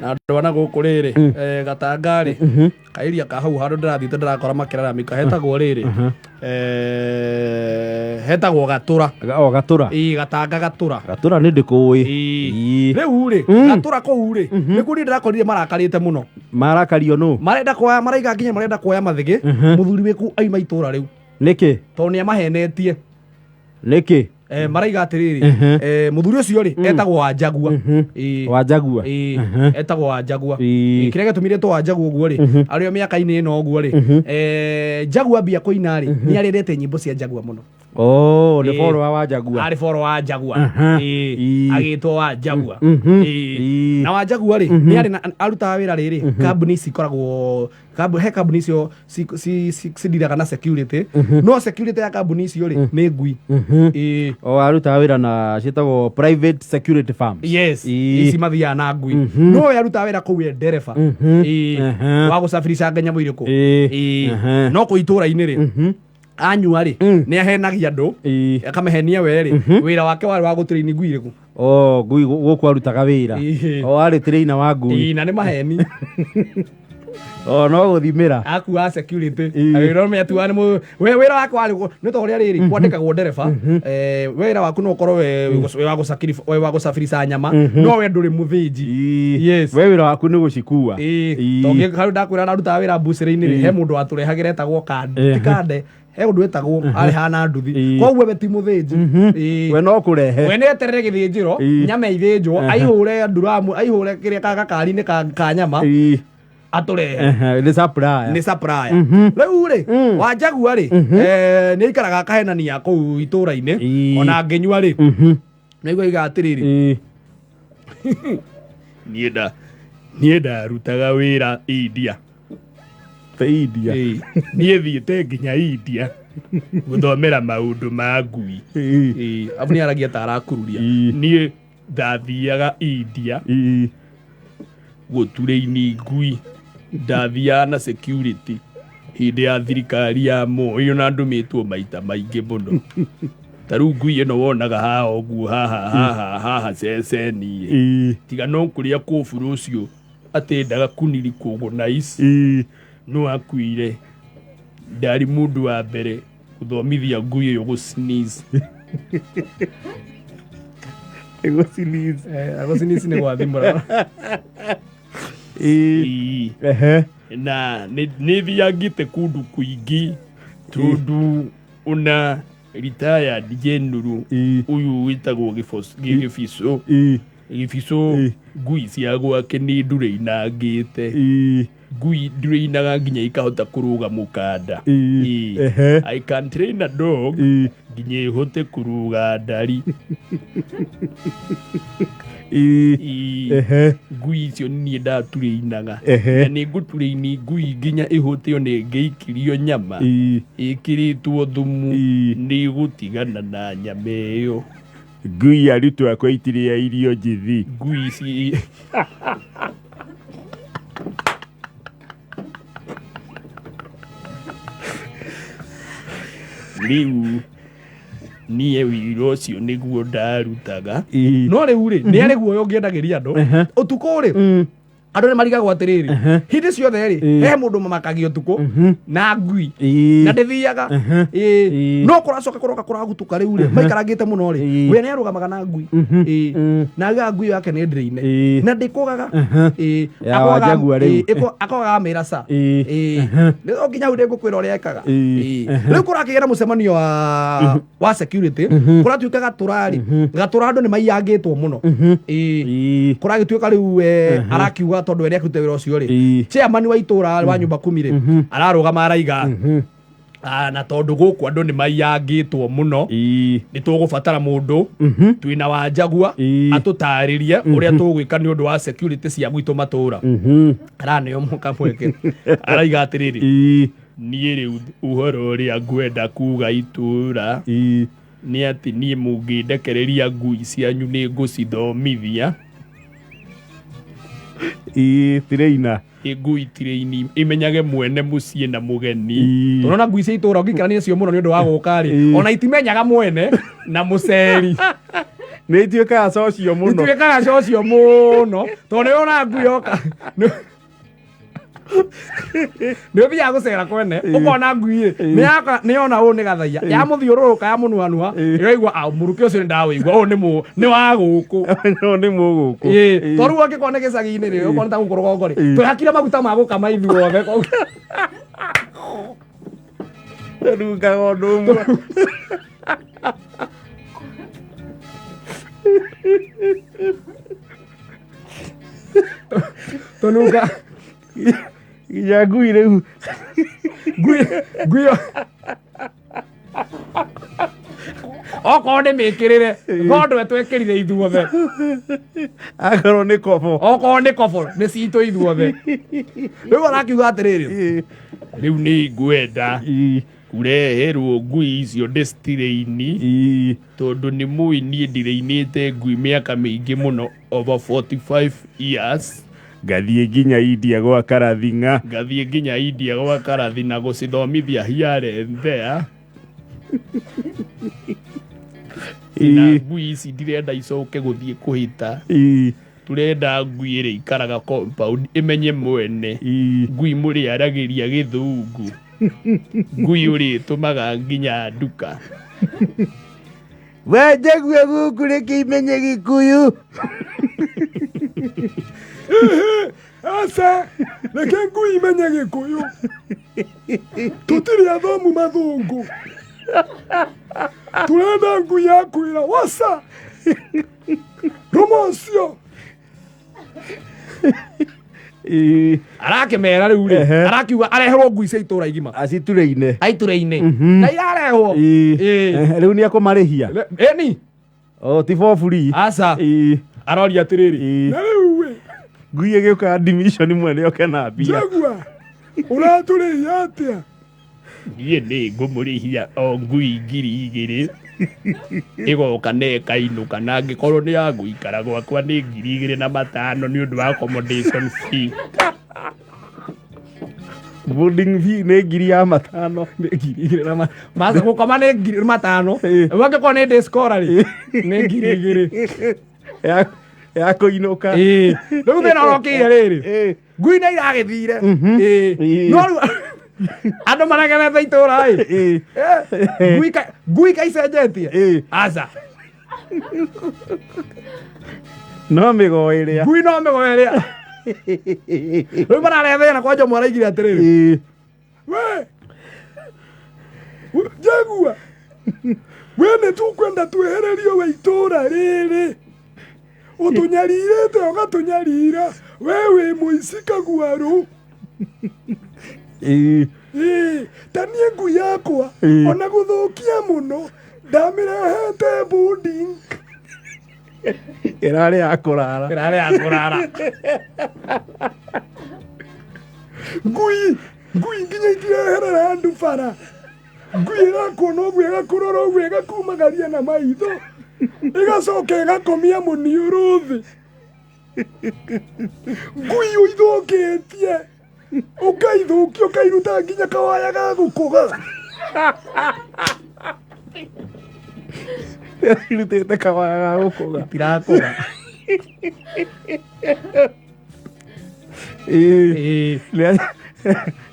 na ndwana guku riri gatangari kairia ka hau handu ndirathite ndirakora makirara mika hetagwo riri hetagwo gatura gatura gatanga gatura ni ndikui riu ri gatura kuu ri niku ni ndirakorire marakarite muno marakario no marenda kuoya maraiga nginya marenda kuoya mathigi muthuri wiku aima itura riu niki to ni amahenetie niki maraiga atiriri muthuri ucio ri etagwo Wanjagua etagwo Wanjagua kire gatumire to Wanjagua uguo ri ario miaka-ini ino uguo ri Jagua bia kuina ri ni arirete nyimbo cia Jagua muno ni follow wa Wanjagua ari follow wa Wanjagua agitwo Wanjagua na Wanjagua ri ni ari arutaga wira riri kambuni cikoragwo kambuni cio cidiraga na security no security ya kambuni icio ri ni ngui arutaga wira na citagwo private security firms ici mathiaga na ngui no arutaga wira kuu ndereba wa gucabirisha nyamũ iriku no ku itura-ini ri anyua ri ni ahenagia andu akamehenia we ri wira wake wari wa gutrain ngui iriku ngui guku arutaga wira ari trainer wa ngui na ni maheni no guthimira akuwa security agirwo me atuwa ni wira wake wari ni to ria riri kwandikagwo ndereba wira waku no korwo we wa gucabirisha nyama no we nduri muthinji we wira waku ni gucikua tongi karu ndakwira naruta wira mbucire-ini ri he mundu aturehagire etagwo kande he undu etagwo ari hana nduthi koguo we ti muthinji we no kurehe we ni eterere githinjiro nyama ithinjwo aihure nduramu aihure kiria gakari-ini ka nyama aturehe ni supplier riu ri Wanjagua ri ni ikaraga akahenania kuu itura-ini ona nginyua ri niguo iga atiriri nie ndarutaga wira India nie thiete nginya India guthomera maundu ma ngui abu ni aragia ta arakururia nie ndathiaga India guturaini ngui ndathiaga na security hindi ya thirikari ya Moi ona ndumitwo maita maingi muno taru ngui ino wonaga haha uguo haha ceceni tiga no kuria kufuru ucio atendaga kuniri kugonaice no akuire ndari mundu wa mbere guthomithia ngui iyo gusneeze agosneeze ni gwathimura na ni thiangite kundu kuingi tondu una retired general uyu witagwo Gibiso ngui cia gwake ni ndure inangite ngui ndure inaga nginya ikahota kuruga mukanda I can train a dog nginya ihote kuruga ndari ngui icio nie ndaturainaga na ni nguturaini ngui nginya ihote one ngeikirio nyama ikiritwo thumu ni gutigana na nyama iyo ngui arutwo akwa itiria irio njithi ngui ici riu nie wira ucio niguo ndarutaga no riu ri ni ari guoyo ngiendagiria andu utuku ri andu ni marigagwo atiriri hindi ciothe ri he mundu mamakagia utuku na ngui na ndithiaga no kuracoka kuroka kuragutuka riu ri maikarangite muno ri we ni arugamaga na ngui na ga ngui yake ni ndiraine na ndikugaga akogaga miraca no nginya hu ndigukwira uria ekaga riu kurakigera mucemanio wa security kuratuika gatura andu ni maiyangitwo muno kuragituika riu arakiuga tondu eri akirute wira ucio ri chairman wa itura wa nyumba 10 ri ararugama araiga na tondu guku andu ni maiyangitwo muno ni tugubatara mundu twina Wanjagua atutaririe uria tugwika ni undu wa security cia gwitu matura arane omuka mweke araiga atiriri nie riu uhoro uria ngwenda kuga itura ni ati nie mungindekereria ngui cianyu ni ngucithomithia trainer ngui traini imenyage mwene mucie na mugeni turona ngui cia itura ngikarania cio muno ni undu wa guka ri ona itimenyaga mwene na muceri nä ituä cocio må no ituĩkaga cocio mũno tondũ nĩ ona ngui yoka nĩ ũthiaga gũcera kwene ũkona ngui nĩ yona ũũ nĩ gathaia ya mũthiũrũrũka ya mũnuanua ĩraigua mũrukĩ ũcio nĩ ndawĩigua ũũ nĩ wa gũkũ nĩ mũgũkũ tondũ rĩu angĩkorwo nĩ gĩcagi-inĩ rĩ ũkorwo nĩ ta gũkũ rũgongo rĩ twĩhakire maguta ma gũkama ithuothe rugaga ũndũ ũmwe tũnunga nginya ngui rĩu ngui okorwo nĩ mĩkĩrĩre ngondwe twĩkĩrire ithuothe akorwo nĩ kobo okorwo nĩ kobo nĩ citũ ithuothe rĩu arakiuga atĩrĩrĩ rĩu nĩ ngwenda kureherwo ngui icio ndĩcitirĩ-inĩ tondũ nĩ mũĩ niĩ ndirĩinĩte ngui mĩaka mĩingĩ mũno over 45 years ngathiĩ nginya India gwa Karathing'a na gũcithomithia here and there na ngui ici ndirenda icoke gũthiĩ kũhĩta turenda ngui ĩrĩa ikaraga compound ĩmenye mwene ngui mũrĩaragĩria gĩthũngũ ngui ũrĩtũmaga nginya nduka wanjague gũkũ reke imenye Gĩkũyũ aca reke ngui imenye Gĩkũyũ tũtirĩ athomu mathũngũ turenda ngui ya kwĩra waca rũma ũcio arakĩmera rĩu rĩ arakiuga areherwo ngui cia itũra igima aiturĩ-inĩ na irarehwo rĩu nĩ akũmarĩhia ĩni ti for free aca aroria atĩrĩrĩ na rĩu ngui ĩgĩũka dimission mwene yoke na mbia Jagua ũratũrĩhia atĩa niĩ nĩ ngũmũrĩhia o ngui 2,000 ĩgoka na ĩkainũka na angĩkorwo nĩ ya gũikara gwakwa nĩ 2,500 nĩ ũndũ wa accommodation fee boarding fee nĩ 5,000 maca gũkoma nĩ 5,000 angĩkorwo nĩ day scholar rĩ nĩ 2,000 ya kũinũka rĩu thĩna ũrokĩire rĩrĩ ngui nĩ iragĩthire no rĩu andũ maragemete itũra ngui kaicenjetie aca no mĩgo ĩrĩa ngui no mĩgo ĩrĩa rĩu mararehe thĩna kwa Njomo araigire atĩrĩrĩ we Jagua we nĩ tũkwenda twehererio we itũra rĩrĩ ũtũnyarirĩte ũgatũnyarira we wĩ mũici kaguarũ ta niĩ ngui yakwa ona gũthũkia mũno ndamĩrehete boarding ĩrarĩ ya kũrara ngui nginya itireherera andũ bara ngui ĩrakuona ũguo ĩgakũrora ũguo ĩgakumagaria na maitho ĩgacoka ĩgakomia mũniũrũ thĩ ngui ũithũkĩtie ũkaithũkia ũkairuta nginya kawaya ga gũkũga irutĩte kawaya ga gũkũga tirakũga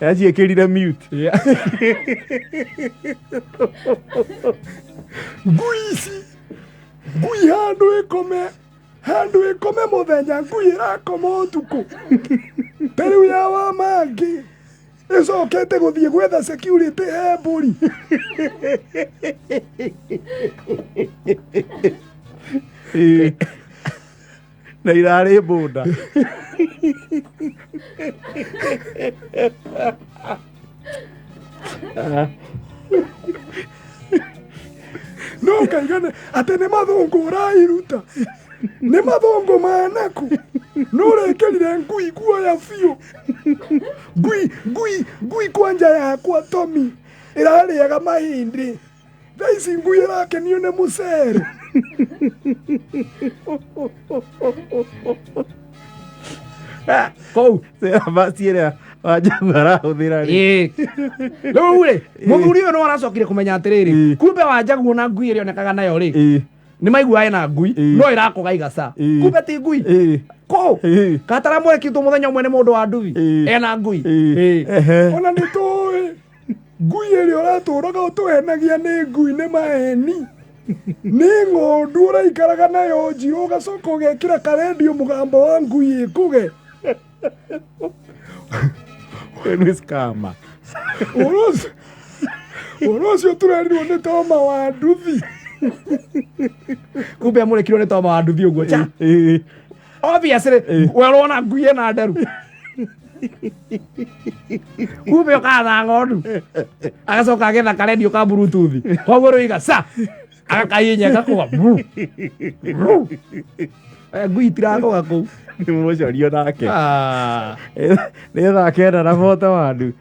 yaciĩkĩrire mute ngui ici ngui handũ ĩkome mũthenya ngui ĩrakoma ũtukũ ta rĩu ya wa mangĩ ĩcokete gũthiĩ gwetha security he mbũri na irarĩ bũnda no kaigane atĩ nĩ mathũngũ ũrairuta nĩ mathũngũ manaku no ũrekĩrire ngui guoya biũ ngui kwanja yakwa Tommy ĩrarĩaga mahĩndĩ thaa ici ngui ĩrakenio nĩ mũcere kũu basi ĩrĩa Wanjagu arahũthĩra rĩ rĩu rĩ mũthuri ũyũ no aracokire kũmenya atĩrĩrĩ kumbe Wanjagu na ngui ĩrĩa onekaga nayo rĩ nĩ maigua ena ngui no ĩrakũga igaca kumbe ti ngui kũ katara mwekitwo mũthenya ũmwe nĩ mũndũ wa nduthi ena ngui ona nĩ tũĩ ngui ĩrĩa ũratũraga ũtũhenagia nĩ ngui nĩ maheni nĩ ng'ondu ũraikaraga nayo njirũ ũgacoka ũgekĩra karendio mũgambo wa ngui ĩkũge nĩ scammer ũhoro ũcio tũrerirwo nĩ Toma wa nduthi kumbe amũrĩkirwo nĩ Toma wa nduthi ũguo cha obviously werona ngui ĩna nderu kumbe ũkatha ng'ondu agacoka agetha karendio ka bluetooth koguo rĩu igaca agakainya gakũga ngui itirakũga kũu nĩ mũcorio nake nĩ thaa kenda na 41